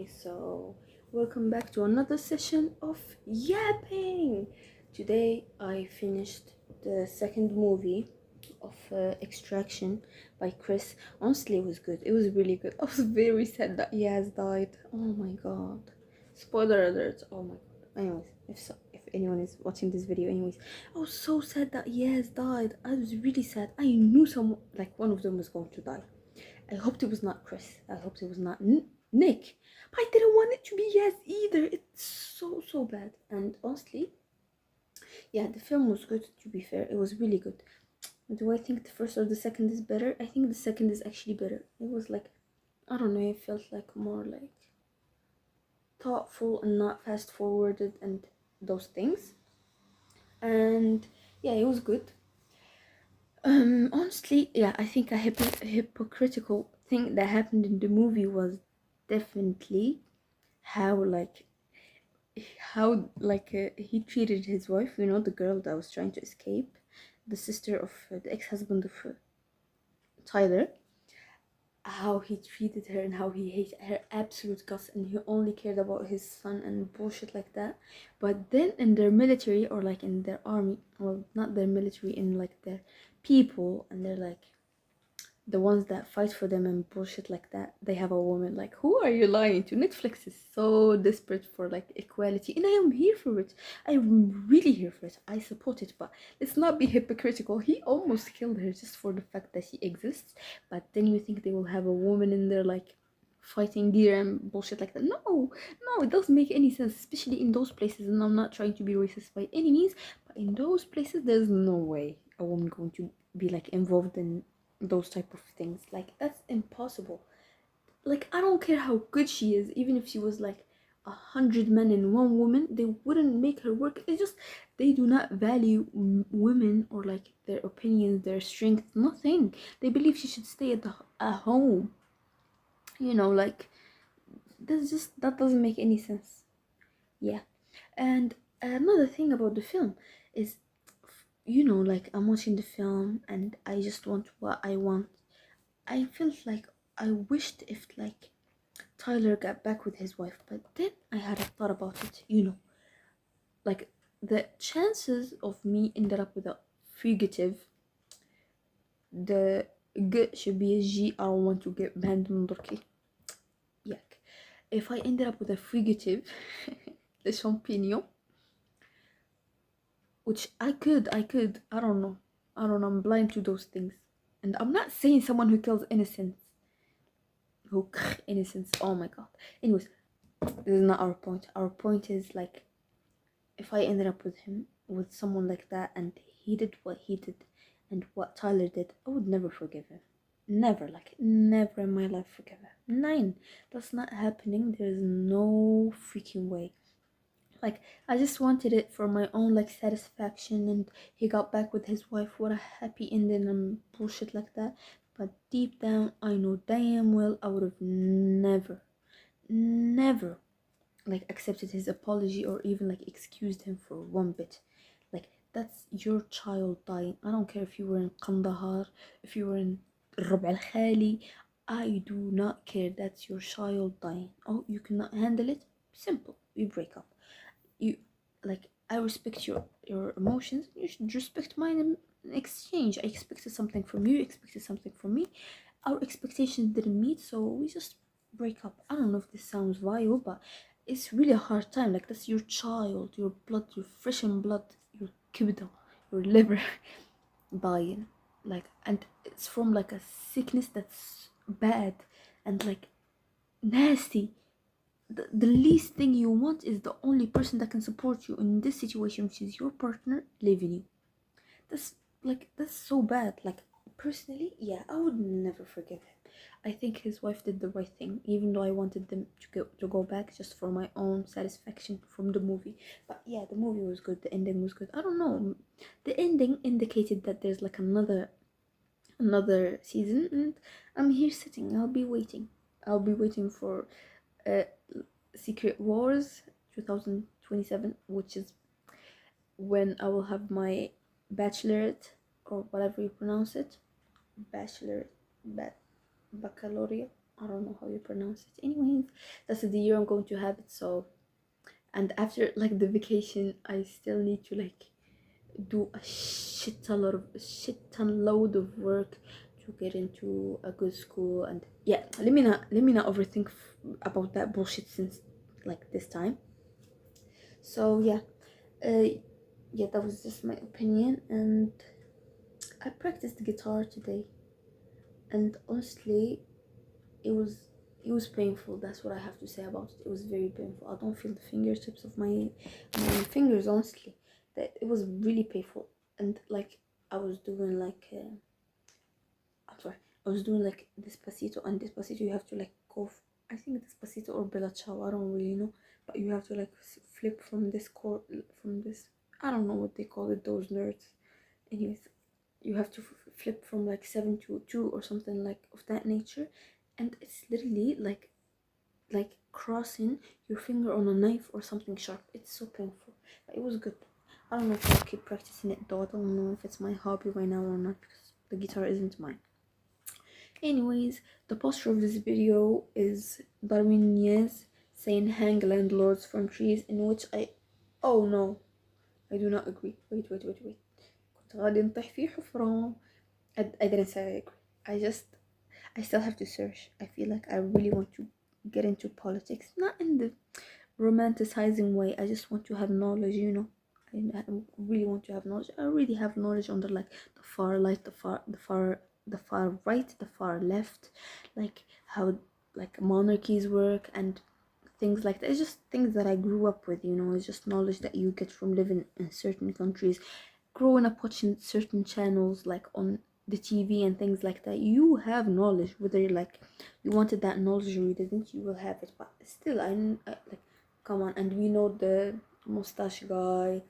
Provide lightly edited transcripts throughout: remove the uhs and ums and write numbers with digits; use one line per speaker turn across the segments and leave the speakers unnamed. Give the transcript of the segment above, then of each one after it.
So welcome back to another session of yapping. Today I finished the second movie of Extraction by Chris. Honestly, it was good. It was really good. I was very sad that he has died. Oh my god. Spoiler alert. Oh my god. Anyways, if anyone is watching this video, anyways, I was so sad that he has died. I was really sad. I knew someone, like one of them, was going to die. I hoped it was not Chris. I hoped it was not Nick. But I didn't want it to be Yes either. It's so bad. And honestly, yeah, the film was good. To be fair, it was really good. Do I think the first or the second is better? I think the second is actually better. It was like, I don't know. It felt like more like thoughtful and not fast forwarded and those things. And yeah, it was good. Honestly, yeah, I think a hypocritical thing that happened in the movie was definitely how like he treated his wife, the girl that was trying to escape, the sister of the ex-husband of Tyler, how he treated her and how he hated her absolute guts, and he only cared about his son and bullshit like that. But then in their military, or like in their army, well, not their military, in like their people, and they're like the ones that fight for them and bullshit like that, they have a woman. Like, who are you lying to? Netflix is so desperate for like equality, and I am here for it. I'm really here for it. I support it, but let's not be hypocritical. He almost killed her just for the fact that she exists, but then you think they will have a woman in there like fighting gear and bullshit like that. No, it doesn't make any sense, especially in those places. And I'm not trying to be racist by any means, but in those places there's no way a woman going to be like involved in those type of things. Like, that's impossible. Like, I don't care how good she is, even if she was like 100 men in one woman, they wouldn't make her work. It's just they do not value women, or like their opinions, their strength, nothing. They believe she should stay at home. Like, that doesn't make any sense. Yeah. And another thing about the film is, like, I'm watching the film and I just want what I want. I felt like I wished if like Tyler got back with his wife, but then I had a thought about it. Like, the chances of me ended up with a fugitive, the G should be a G. I don't want to get banned من Turkey. Yuck. If I ended up with a fugitive, the champignon, which I could, I don't know. I'm blind to those things. And I'm not saying someone who kills innocents. Who innocents, oh my god. Anyways, this is not our point. Our point is like, if I ended up with someone like that, and he did what he did and what Tyler did, I would never forgive him. Never, like never in my life forgive him. Nine. That's not happening. There's no freaking way. Like, I just wanted it for my own like satisfaction, and he got back with his wife. What a happy ending and bullshit like that. But deep down, I know damn well I would have never like accepted his apology, or even like excused him for one bit. Like, that's your child dying. I don't care if you were in Kandahar, if you were in Rub al Khali. I do not care. That's your child dying. Oh, you cannot handle it? Simple. We break up. You, like, I respect your emotions. You should respect mine in exchange. I expected something from you. You expected something from me. Our expectations didn't meet, so we just break up. I don't know if this sounds vile, but it's really a hard time. Like, that's your child, your blood, your fresh and blood, your kibda, your liver dying. Like, and it's from like a sickness that's bad and like nasty. The least thing you want is the only person that can support you in this situation, which is your partner, leaving you. That's so bad. Like, personally, yeah, I would never forgive him. I think his wife did the right thing, even though I wanted them to go back just for my own satisfaction from the movie. But yeah, the movie was good. The ending was good. I don't know. The ending indicated that there's like another season, and I'm here sitting. I'll be waiting. I'll be waiting for uh, Secret Wars 2027, which is when I will have my bachelorette, or whatever you pronounce it, bachelorette, baccalaureate. I don't know how you pronounce it. Anyways, that's the year I'm going to have it. So, and after like the vacation, I still need to like do a shit ton load of work to get into a good school. And yeah, let me not overthink about that bullshit since like this time. So yeah, uh, yeah, that was just my opinion, and I practiced guitar today, and honestly, it was it was painful. That's what I have to say about it. It was very painful. I don't feel the fingertips of my fingers, honestly. That it was really painful, and like I was doing like I'm sorry, I was doing like Despacito, and Despacito you have to like go. I think Despacito or Bella Ciao. I don't really know, but you have to like flip from this chord from this. I don't know what they call it. Those nerds. Anyways, you have to flip from like 7 to 2 or something like of that nature, and it's literally like crossing your finger on a knife or something sharp. It's so painful, but it was good. I don't know if I'll keep practicing it though. I don't know if it's my hobby right now or not because the guitar isn't mine. Anyways, the poster of this video is Darwin Nunez saying hang landlords from trees, in which oh no, I do not agree. Wait. كنت غادي نطيح في حفرة. I didn't say I agree. I still have to search. I feel like I really want to get into politics, not in the romanticizing way. I just want to have knowledge, you know. I really want to have knowledge. I already have knowledge on like the far right, the far right, the far left, like how like monarchies work and things like that. It's just things that I grew up with, you know. It's just knowledge that you get from living in certain countries, growing up watching certain channels like on the TV and things like that. You have knowledge, whether like you wanted that knowledge or you didn't, you will have it. But still, I like, come on. And we know the mustache guy,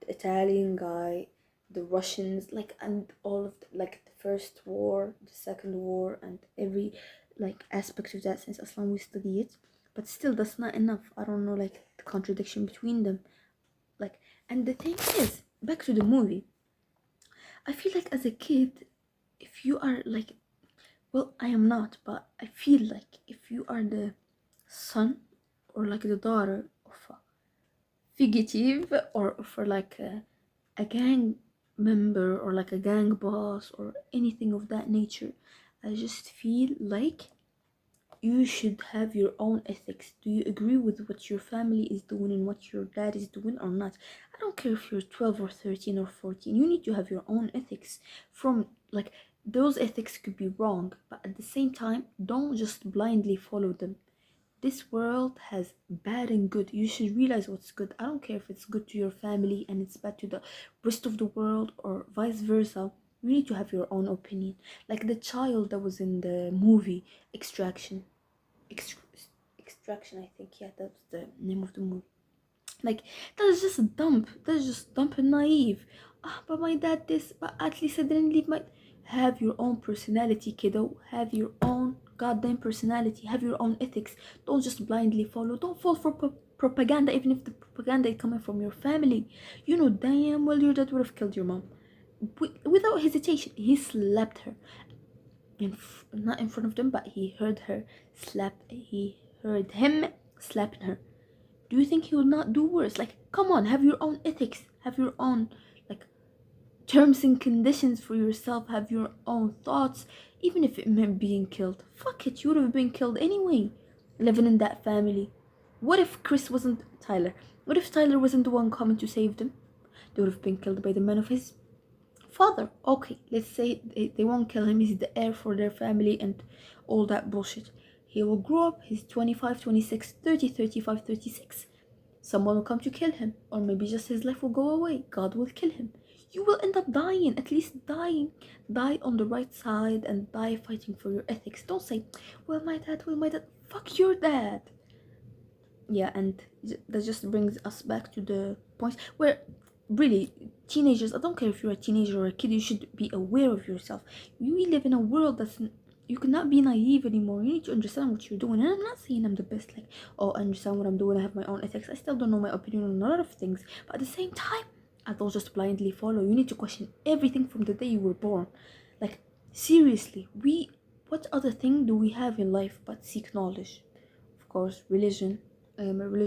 the Italian guy, the Russians, like, and all of like the first war, the second war, and every like aspect of that. Since Islam we study it, but still that's not enough. I don't know like the contradiction between them, like. And the thing is, back to the movie, I feel like as a kid, if you are like, well, I am not, but I feel like if you are the son or like the daughter of a fugitive or for like a gang member or like a gang boss or anything of that nature, I just feel like you should have your own ethics. Do you agree with what your family is doing and what your dad is doing or not? I don't care if you're 12 or 13 or 14. You need to have your own ethics. From like, those ethics could be wrong, but at the same time, don't just blindly follow them. This world has bad and good. You should realize what's good. I don't care if it's good to your family and it's bad to the rest of the world or vice versa. You need to have your own opinion. Like the child that was in the movie Extraction. Extraction, I think. Yeah, that's the name of the movie. Like, that's just dumb. That's just dumb and naive. Ah, but my dad this, but at least I didn't leave my. Have your own personality, kiddo. Have your own goddamn personality. Have your own ethics. Don't just blindly follow. Don't fall for propaganda, even if the propaganda is coming from your family. You know damn well your dad would have killed your mom. Without hesitation, he slapped her. Not in front of them, but he heard her slap. He heard him slapping her. Do you think he will not do worse? Like, come on, have your own ethics, have your own like terms and conditions for yourself, have your own thoughts, even if it meant being killed. Fuck it, you would have been killed anyway, living in that family. What if Chris wasn't Tyler? What if Tyler wasn't the one coming to save them? They would have been killed by the men of his father. Okay, let's say they won't kill him. He's the heir for their family and all that bullshit. He will grow up. He's 25, 26, 30, 35, 36. Someone will come to kill him, or maybe just his life will go away. God will kill him. You will end up dying, at least dying. Die on the right side and die fighting for your ethics. Don't say, well, my dad, Fuck your dad. Yeah, and that just brings us back to the point where really teenagers, I don't care if you're a teenager or a kid, you should be aware of yourself. We live in a world that's, you cannot be naive anymore. You need to understand what you're doing. And I'm not saying I'm the best, like, oh, I understand what I'm doing, I have my own ethics. I still don't know my opinion on a lot of things, but at the same time, I don't just blindly follow. You need to question everything from the day you were born. Like, seriously, we What other thing do we have in life but seek knowledge? Of course, religion. Religion